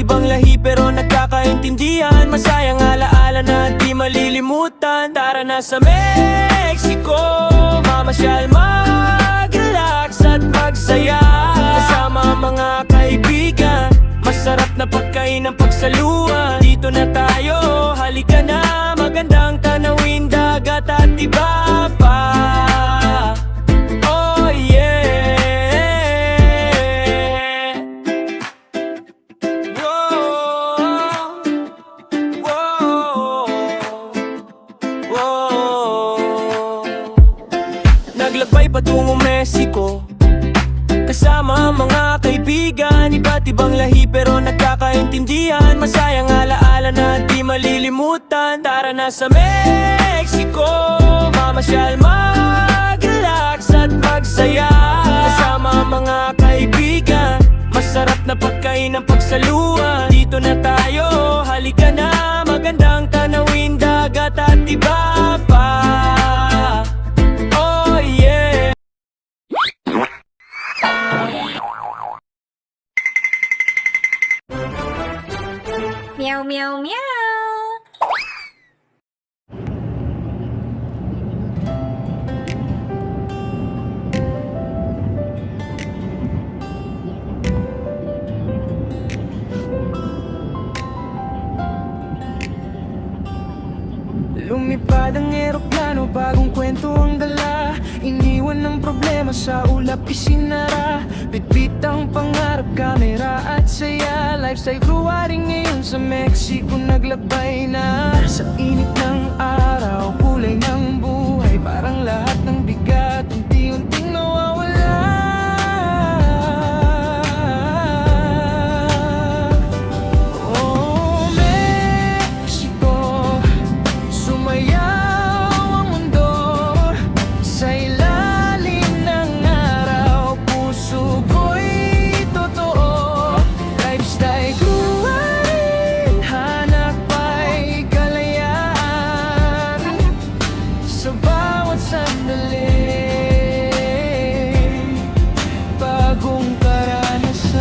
ibang lahi pero nagkakaintindihan. Masayang alaala na di malilimutan. Tara na sa Mexico, mamasyal, mag-relax at magsaya kasama mga kaibigan. Masarap na pagkain ng pagsaluhan. Dito na tayo, halika na. Magandang tanawin, dagat at iba pa. Oh yeah. Whoa, whoa, whoa. Naglakbay patungong Mexico kasama ang mga kaibigan. Iba't ibang lahi pero nagkakaintindihan. Masayang alaala na di malilimutan. Tara na sa Mexico, mamasyal, mag-relax at magsaya kasama ang mga kaibigan. Masarap na pagkain ng pagsaluhan. Dito na tayo, halika na. Magandang tanawin, dagat at iba pa. Oh yeah. Meow, meow, meow. Lumipad ang eroplano, bagong kwento ang dala. Iniwan ng problema sa ulap, isinara. Bitbit ang pangarap, kamera at saya. Lifestyle cruwari ngayon sa Mexico, naglakbay na. Sa init ng araw, kulay ng buhay. Parang lahat ng bigat, unti-unting nawawala. Oh, Mexico, sumayaw ang mundo sa ilalim ng araw. Puso ko'y totoo. Lifestyle cruwari, hanap ay kalayaan sa bawat sandali. Bagong karanasan.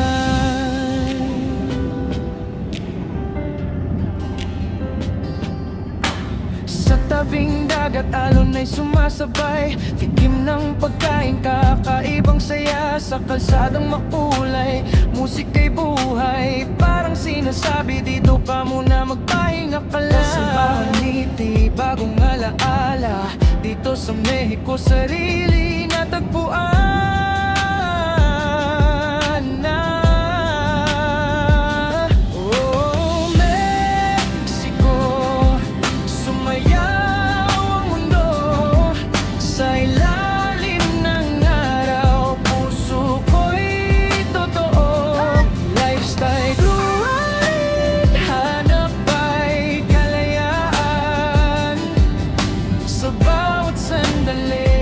Sa tabing dagat, alon ay sumasabay. Tikim ng pagkain, kakaibang saya. Sa kalsadang makulay, musika'y buhay. Parang sinasabi, dito ka muna, magpahinga ka lang. Simbahan ngiti, bagong alaala. Dito sa Mexico, sarili natagpuan na. Oh, Mexico, sumayaw ang mundo sa ilalim ng araw. Puso ko'y totoo. Lifestyle cruwari, hanap ay kalayaan sa bawat sandali.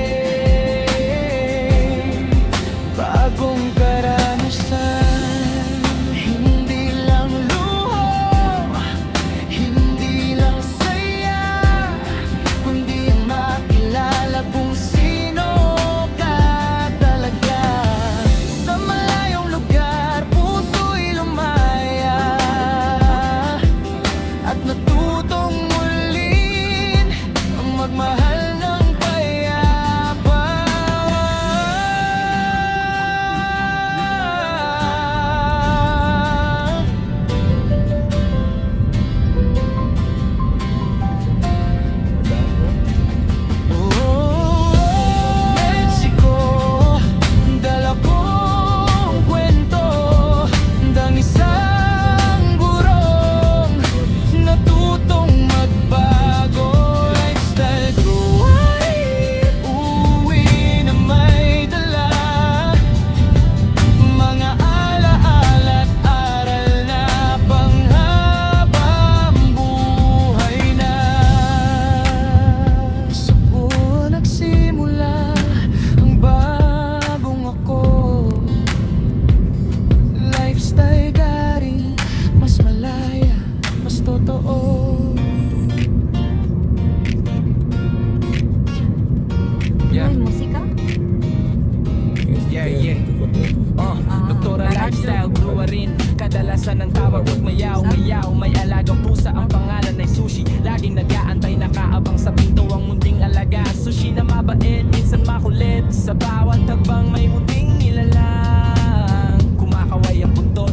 pusa ng tawag, huwag mayaw, mayaw. May alagang pusa, ang pangalan ay Sushi. Laging nag-aantay, nakaabang sa pinto ang munting alaga. Sushi na mabait, minsan makulit. Sa bawat tagbang may munting nilalang. Kumakaway ang buntot,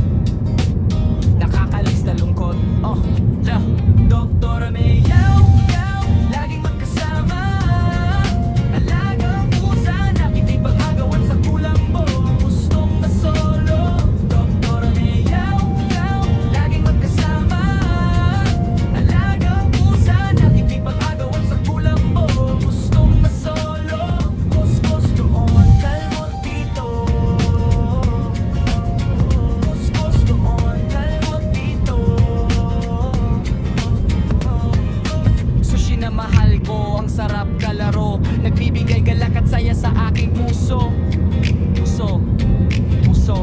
nakakalis na lungkot. Oh, yeah. Doktora Meow, meow, laging magkasama. Alagang pusa, nakikipag-agawan sa kulambo. Gustong masolo. Doktora Meow, meow, laging magkasama. Alagang pusa, nakikipag-agawan sa kulambo. Gustong masolo. Kuskus doon, kalmot dito. Kuskus doon, kalmot dito. Sushi na mahal ko, ang sarap kalaro. Nagbibigay galak at saya sa aking puso. Puso, puso,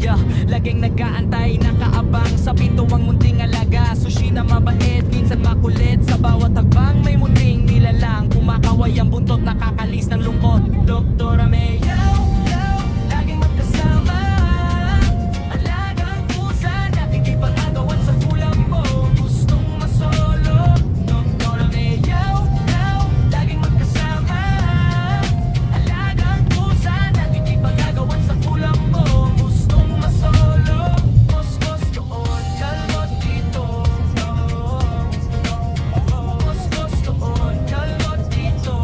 yeah. Laging nag-aantay, nakaabang sa pinto ang munting alaga. Sushi na mabait, minsan makulit. Sa bawat tagbang may munting nilalang. Kumakaway ang buntot, nakakalis ng lungkot. Doktora Meow, meow, laging magkasama. Alagang pusa, nakikipag-agawan sa kulambo. Gustong masolo. Doktora Meow, meow, laging magkasama. Alagang pusa, nakikipag-agawan sa kulambo. Gustong masolo. Kuskus doon, kalmot dito. Kuskus doon, kalmot dito.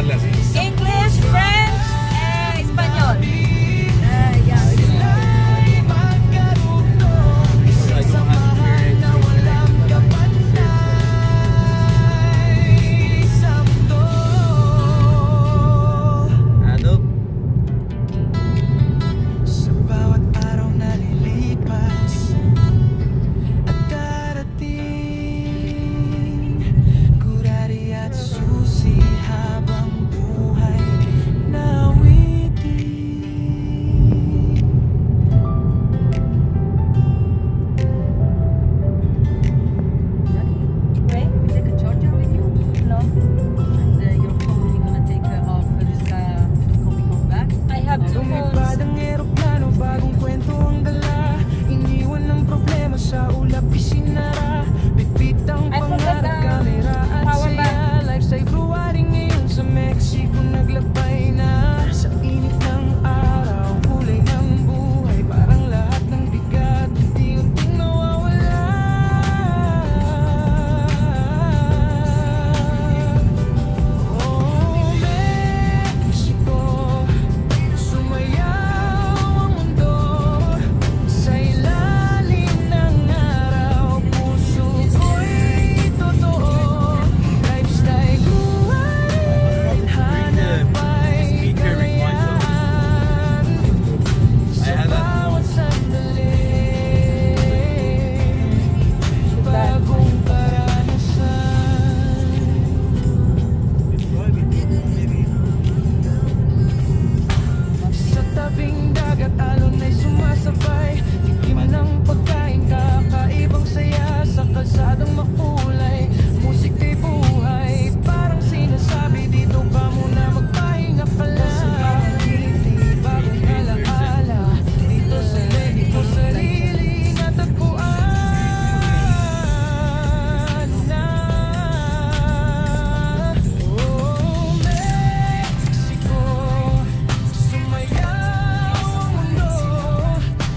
hablarle así. English, French, Español. Yeah. Ano? Sa bawat araw na lilipas at darating, gurari at susi habang buhay nawitin. Wait, you take a charger with you? No, And your phone, you're gonna take off when we come back? I have two Lumipad phones. ang eroplano, bagong kwento ang dala. Iniwan ng problema sa ulap, isinara. Bitbit ang I forgot pangarap, the kamera at power saya. Lifestyle brewery ngayon sa Mexico, naglakbay na. Sa init ng araw, kulay ng buhay, parang lahat ng bigat unti-unting nawawala. Oh, Mexico, sumayaw ang mundo sa ilalim ng araw. Puso ko'y totoo, lifestyle buhay, hanap ay kalayaan. Sa bawat sandali, bagong karanasan. Sa tabing dagat, alon ay sumasabay. Tikim ng pagkain, kakaibang saya. Sa kalsadang makulay, musik ay buhay. Parang sinasabi, dito ka muna magpahinga ka lang. Ngiti, bagong alaala. Dito sa lehi ko sarili natagpuan na. Oh, Mexico, sumayaw ang mundo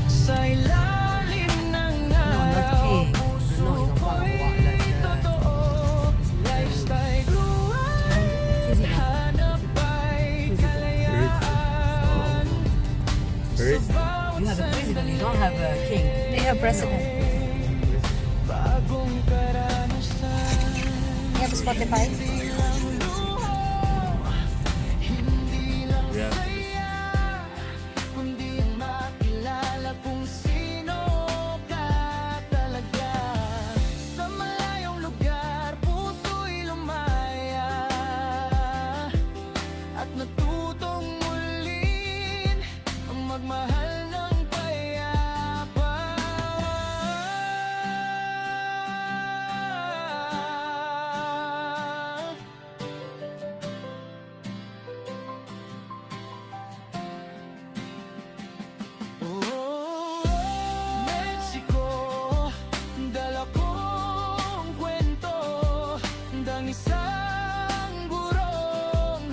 sa ilalim ng araw. Puso ko'y totoo, lifestyle buhay, hanap ay kalayaan. Bird? Sa bawat You have a president, you don't have a king. They have president. bagong karanasan. You have Spotify? Yeah. Kundi ang makilala kung sino ka talaga. Sa malayong lugar, puso'y lumaya at natutong mulin ang magmahal ng payapa. Oh, Mexico, dala kong kwento ng isang gurong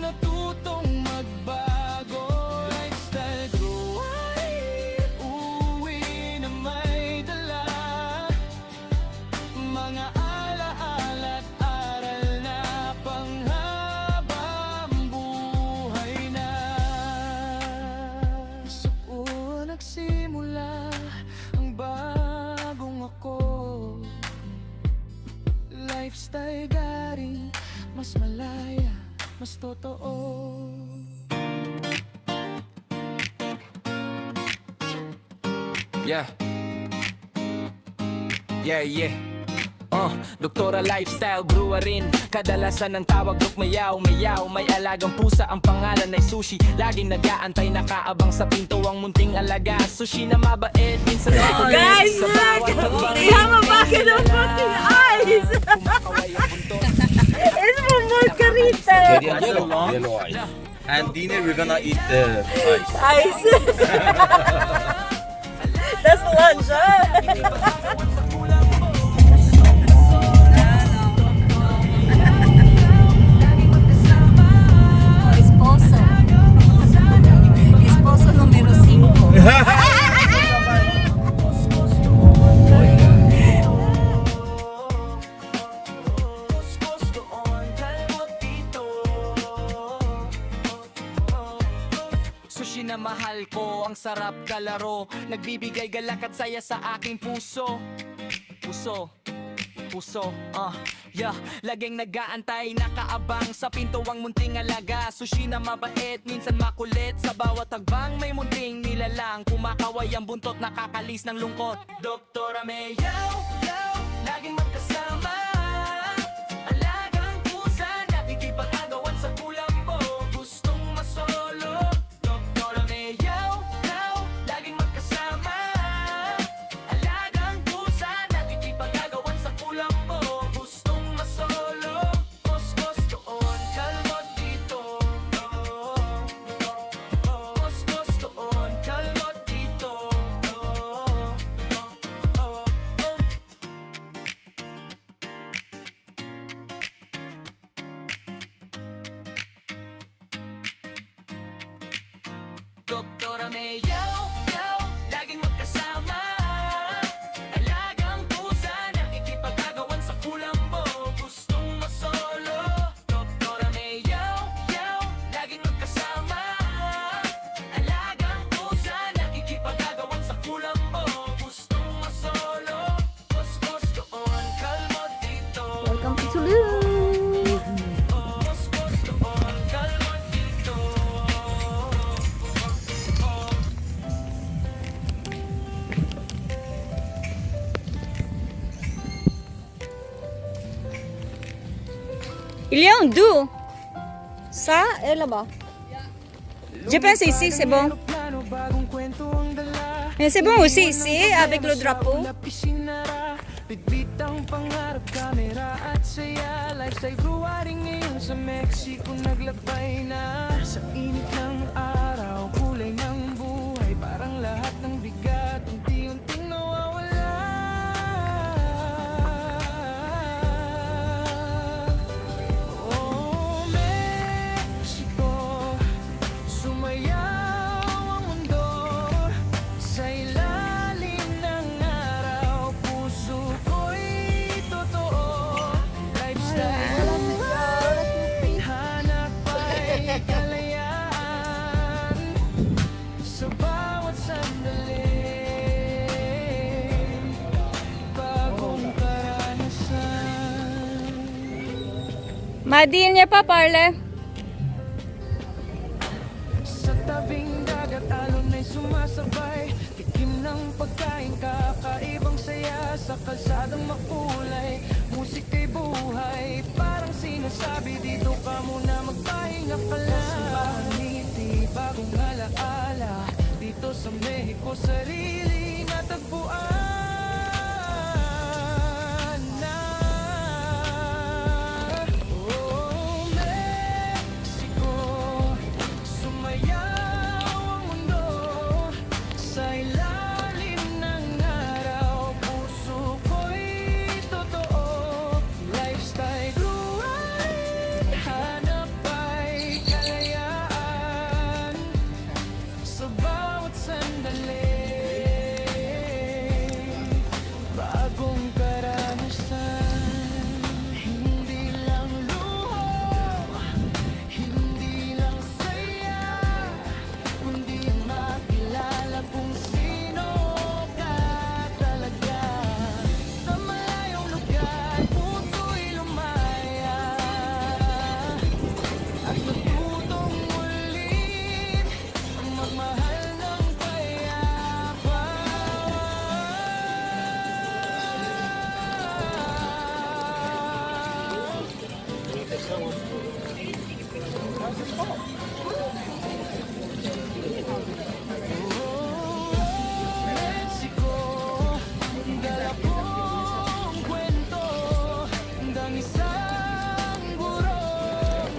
natutong magbago. Lifestyle ko ay uwi na may dala, mga alaala at aral na panghabang buhay na. Sa ko nagsimula ang bagong ako, lifestyle garing mas malaya, mas totoo. Yeah. Yeah. Doktora Lifestyle Brewery, kadalasan ng tawag mayaw. May alagang pusa, ang pangalan ay Sushi. Laging nag-aantay, nakaabang sa pinto ang munting alaga. Sushi na mabait, minsan ay Guys, sa bawat hagbang they have a bucket of fucking ice. kumakaway ang buntot. It's from Margarita. Yellow ice. And dinner we're gonna eat the ice. Ice. That's lunch, huh? Esposo. Esposo número 5. minamahal ko. Ang sarap kalaro, nagbibigay galak at saya sa aking puso. Puso, yeah. Laging nag-aantay, nakaabang sa pinto ang munting alaga. Sushi na mabait, minsan makulit. Sa bawat tagbang may munting nilalang. Kumakaway ang buntot, nakakalis ng lungkot. Doktora Mayaw, laging magkasama. Alagang pusa, nakikipag-agawan sa kulambo. Gustong masolo. Doktora Mayaw, laging magkasama. Alagang pusa, nakikipag-agawan sa kulambo. Gustong masolo. Koskos doon, kalmot dito. Koskos doon, kalmot dito. Doktora Mayaw, laging magkasama. Alagang pusa, nakikipag-agawan sa kulambo. Gustong masolo. Doktora Mayaw, laging magkasama. Alagang pusa, nakikipag-agawan sa kulambo. Gustong masolo. Koskos doon, kalmot dito. Welcome to Tulum. Koskos doon, kalmot dito. Il y a un doux. Ça, et là-bas. Je pense ici, c'est bon. Mais c'est bon aussi ici, avec le drapeau. Bitbit ang pangarap, kamera at saya. Lifestyle ruwaring ngayon sa Mexico naglakbay na. Sa init ng araw, kulay ng buhay. Parang lahat ng bigat, unti-unting nawawala. Oh, Mexico, sumayaw ang mundo. Sa ilalim ng araw, puso ko'y totoo. Lifestyle, hanap ay kalayaan. Sa bawat sandali, bagong karanasan. Madi, il n'y a pas parlé. Sa tabing dagat, alon ay sumasabay. Tikim ng pagkain, kakaibang saya. Sa kalsadang makulay, musika'y buhay. Parang sinasabi, dito ka muna magpahinga ka lang. Simbahan ngiti, bagong alaala. Dito sa Mexico, sarili natagpuan na. Oh, Mexico, sumayaw ang mundo. Sa ilalim ng araw, puso ko'y totoo. Lifestyle ruwain, hanap ay kalayaan. Sa bawat sandali, bagong karanasan. Hindi lang luho, hindi lang saya, kundi makilala kung sino ka talaga. Sa malayong lugar, puso'y lumaya. At natutong ulit ang magmahal ng payapa. Mexico, dala kong kwento ng isang burong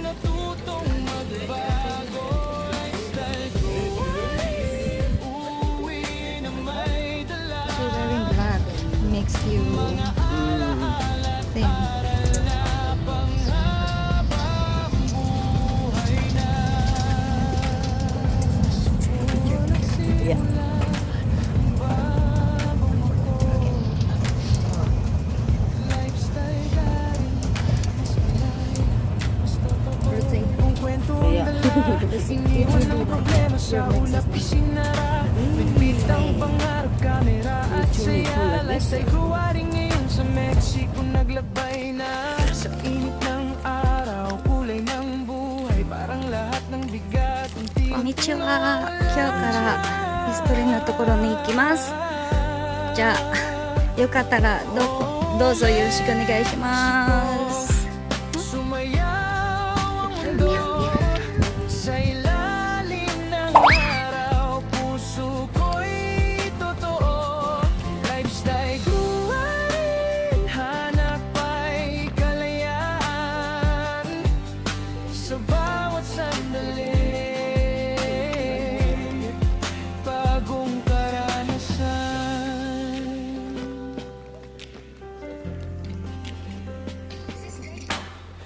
natutong magbago. Lifestyle ko ay uwi na may dala. Wearing black makes you thin. Para na panghabang buhay. Iniwan ng problema sa ulap isinara. Bitbit ang pangarap, kamera at saya. Lifestyle gruwaring ngayon sa Mexico naglabay na. Sa init ng araw, kulay ng buhay, parang lahat ng bigat unti-unti こんにちは。今日からヒストリーのところに行きます。じゃあよかったらどうぞよろしくお願いします。 Sumayaw ang mundo sa ilalim ng araw. Puso ko'y totoo. Lifestyle gruwarin, hanap ay kalayaan. Sa bawat sandali, bagong karanasan.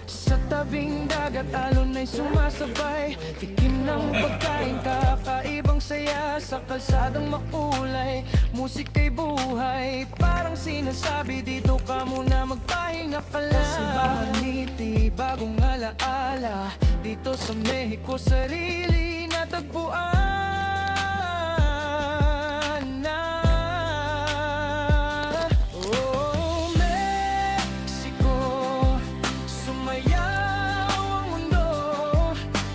Sa tabing dagat, alon ay sumasabay. Tikim ng pagkain, kakaibang saya. Sa kalsadang makulay, musika'y buhay. Parang sinasabi, dito ka muna magpahinga ka lang. Sa bawat ngiti, bagong alaala. Dito sa Mexico, sarili natagpuan na. Oh, Mexico, sumayaw ang mundo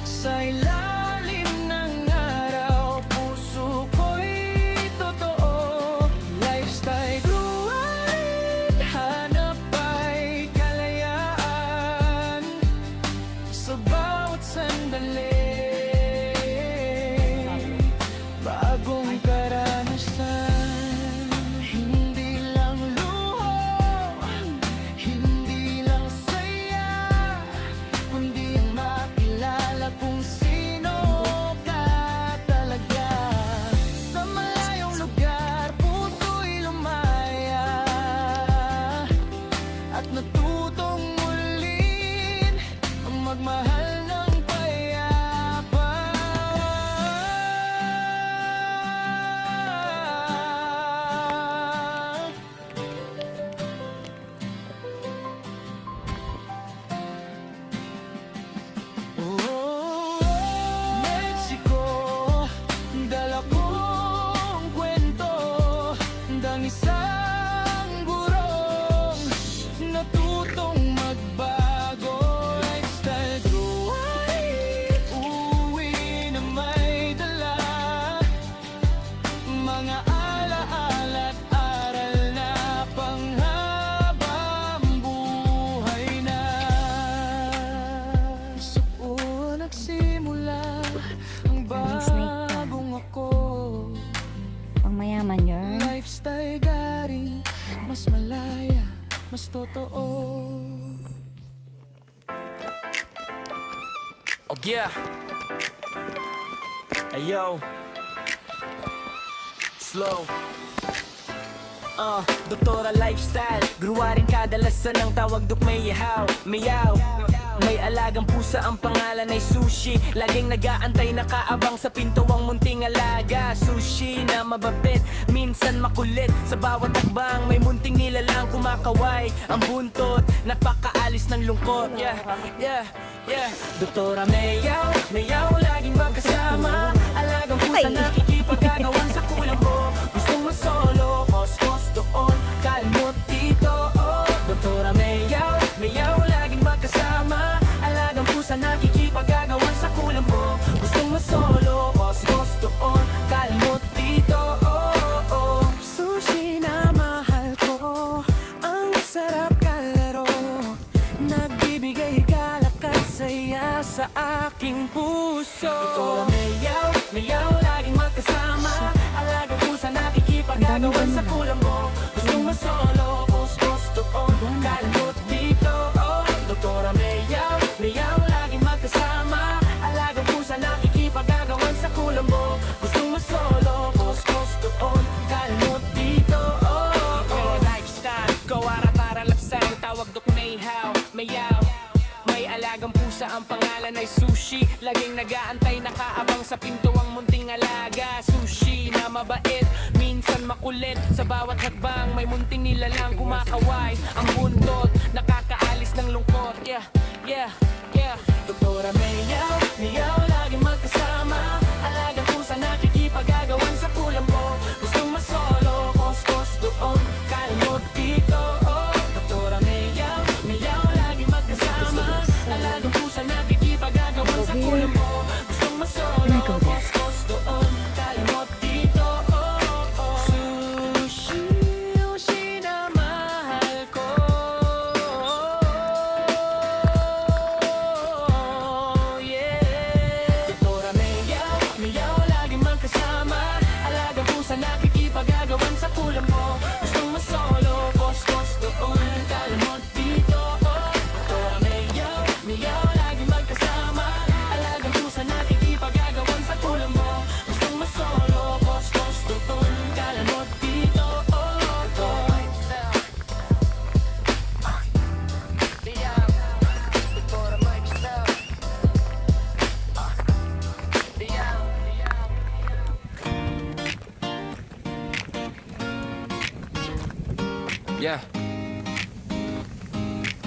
sa ilalim ng araw. Puso ko'y totoo. Lifestyle gruwarin, hanap ay kalayaan. Sa bawat sandali, bagong karanasan. Hindi lang luho, hindi lang saya, kundi ang makilala kung sino ka talaga. Sa malayong lugar, puso'y lumaya at natutong mulin ang magmahal ng payapa. Oh, Mexico, dala kong kwento ng isang gurong natutong magbago. Lifestyle gruwarin, uwi na may dala mga alaala at aral na panghabang buhay na. Sa puso nagsimula ang bagong ako. Pang mayaman yun. Lifestyle garing mas malaya, mas totoo. Oh yeah. Ayo. Slow. Doktora Lifestyle, gruwaring kadalasan ang tawag duk may ihaw, mayaw. May alagang pusa, ang pangalan ay Sushi. Laging nag-aantay, nakaabang sa pinto ang munting alaga. Sushi na mababit, minsan makulit. Sa bawat hakbang, may munting nilalang kumakaway. Ang buntot, napakaalis ng lungkot. Yeah, yeah, yeah. Doktora Mayaw, Mayaw, laging magkasama. Alagang pusa, nakikipagkagawan sa kulang mo. Gustong masolo, kos-kos doon, kalmot dito. Oh, Doktora Mayaw, Mayaw, laging magkasama. Alagang pusa, nakikipagkagawan sa kulang mo. Gustong masolo, kos-kos doon, kalmot dito. Oh, oh. Sushi na mahal ko, ang sarap kalaro. Nagbibigay galak at saya sa aking puso. Doktora Mayaw, Mayaw, laging magkasama. Alagang pusa, nakikipagkagawan sa kulang mo. Gustong masolo, kos-kos doon, kalmot dito. Oh, Doktora Mayaw, Mayaw, laging magkasama. Alagang pusa, nakikipagkagawan sa kulang mo. Gustong masolo, kos-kos doon, kalmot dito. Oh, oh. Lifestyle, kawara para lapsang tawag dok Mayhaw, Mayaw. May alagang pusa, ang pangalan ay Sushi. Laging nag-aantay, nakaabang sa pinto ang munting alaga. Sushi na mabait, minsan makulit. Sa bawat hakbang, may munting nilalang kumakaway. Ang buntot, nakakaalis ng lungkot. Yeah, yeah, yeah. Doktora Mayaw, Mayaw, lagi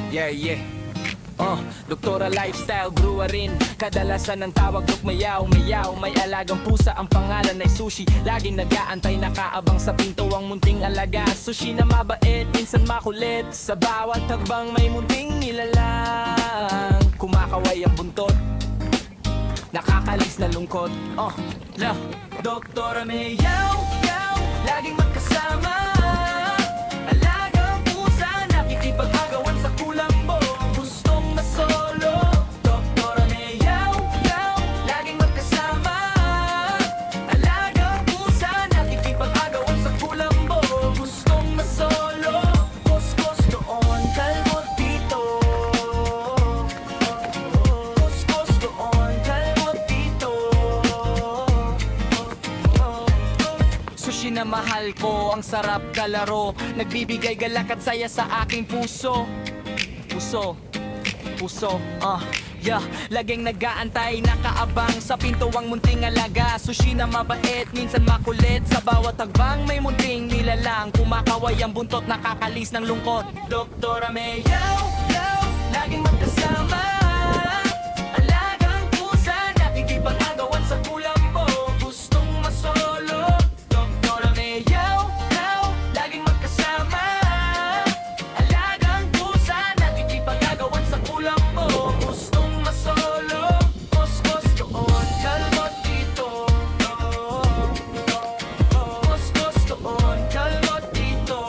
Yeah. Doktora Lifestyle Brewery. Kadalasan ng tawag Mayaw. May alagang pusa, ang pangalan ay Sushi. Laging nag-aantay, nakaabang sa pinto ang munting alaga. Sushi na mabait, minsan makulit. Sa bawat hagbang may munting nilalang. Kumakaway ang buntot, nakakalis na lungkot. Doktora Mayaw, laging magkasama. Alagang pusa, nakikipag-agawan sa kulambo. Gustong masolo. Doktora Mayaw, laging magkasama. Alagang pusa, nakikipag-agawan sa kulambo. Gustong masolo. Kuskus doon, kalmot dito. Kuskus doon, kalmot dito. Sushi na mahal ko, ang sarap kalaro. Nagbibigay galak at saya sa aking puso. Laging nag-aantay, nakaabang sa pinto ang munting alaga. Sushi na mabait, minsan makulit. Sa bawat hagbang may munting nilalang. Kumakaway ang buntot, nakakalis ng lungkot. Doktora Mayaw, laging magkasama. Alagang pusa, nakikipag-agawan sa kulambo. Gustong masolo. Doktora Mayaw, laging magkasama. Alagang pusa, nakikipag-agawan sa kulambo. Gustong masolo. Kuskus doon, kalmot dito. Kuskus doon, kalmot dito.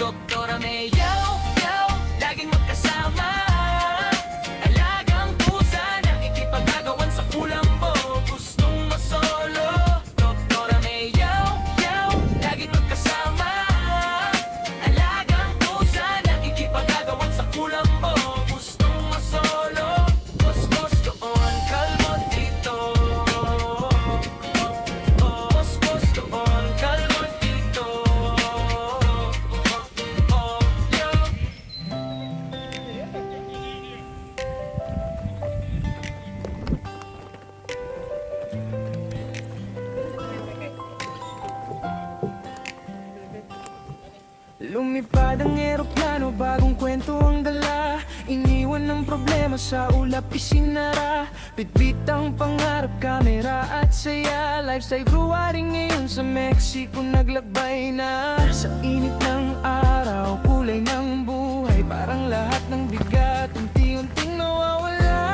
Doktora Mayaw, laging magkasama. Alagang pusa, nakikipag-agawan sa kulambo. Gustong masolo. Doktora Mayaw, laging magkasama. Alagang pusa, nakikipag-agawan sa kulambo. Gustong masolo. Kuskus doon, kalmot dito. Kuskus doon, kalmot dito. Lumipad ang eroplano, bagong kwento ang dala. Iniwan ng problema sa ulap, isinara. Bitbit ang pangarap, kamera at saya. Lifestyle brewery ngayon sa Mexico naglakbay na. Sa init ng araw, kulay ng buhay. Parang lahat ng bigat, unti-unting nawawala.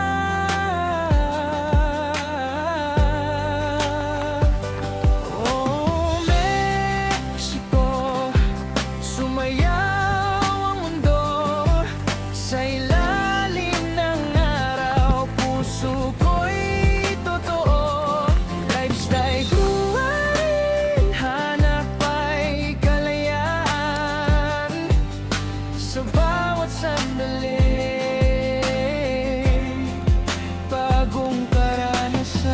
Oh, Mexico, sumayaw ang mundo sa ilalim ng araw. Puso ko'y totoo. Lifestyle brewery, hanap ay kalayaan sa bawat sandali. Bagong karanasan.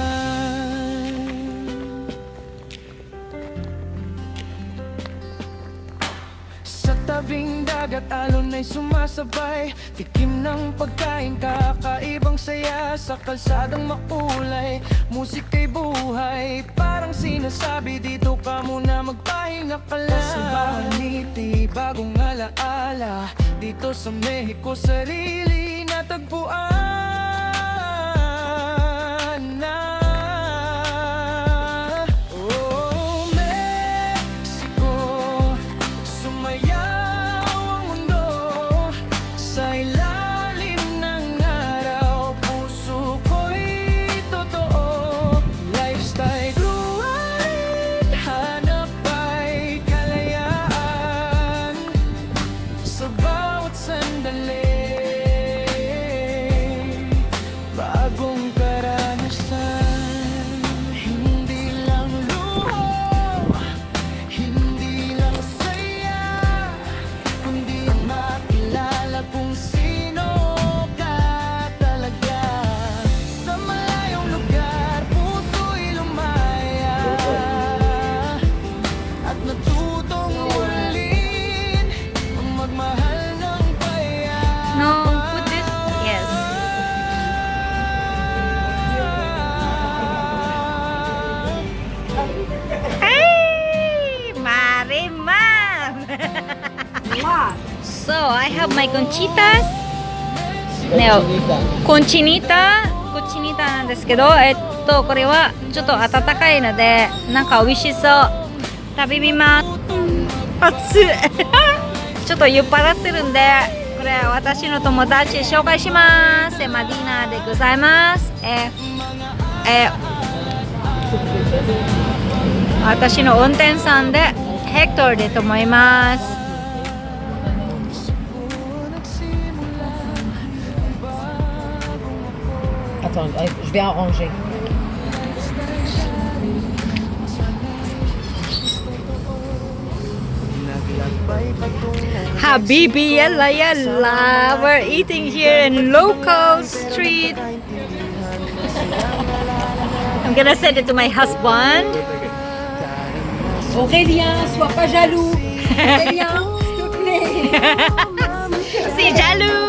Sa tabing dagat, alon ay sumasabay. Tikim ng pagkain, kakaibang saya. Sa kalsadang makulay, musika'y buhay. Parang sinasabi, dito ka muna, magpahinga ka lang. Simbahan ngiti, bagong alaala. Dito sa Mexico, sarili natagpuan na. Oh, Mexico, sumayaw ang mundo sa ilalim ng araw. Puso ko'y totoo. Lifestyle brewery, hanap ay kalayaan sa bawat sandali. So, I have my conchitas. No, conchinitaなんですけど、これはちょっと温かいので、なんか美味しそう。食べみます。熱い。ちょっと酔っ払ってるんで、これ私の友達紹介します。マディーナでございます。私の運転手さんでヘクトルでと思います。Attends, je vais arranger. Habibi, yalla yalla. We're eating here in local street. I'm gonna send it to my husband. Aurélien, sois pas jaloux. Aurélien, s'il te plaît. C'est jaloux.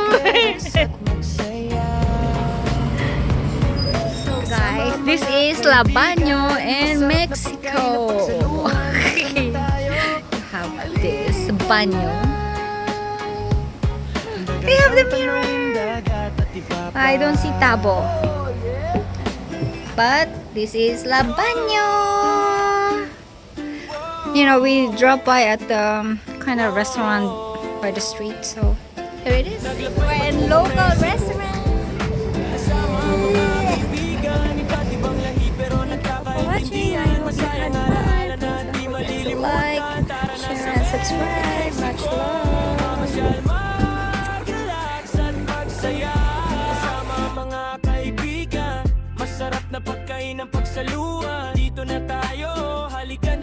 Guys, this is La Baño in Mexico. You have this baño. We have the mirror. I don't see tabo. But this is La Baño. You know, we drove by at the kind of restaurant by the street, so here it is. We're in local restaurant. For watching, I hope you had fun. Don't forget to like, share, and subscribe. Much love. Kasama mga kaibigan, masarap na pagkain ng pagsaluhan. Dito na tayo, halika na.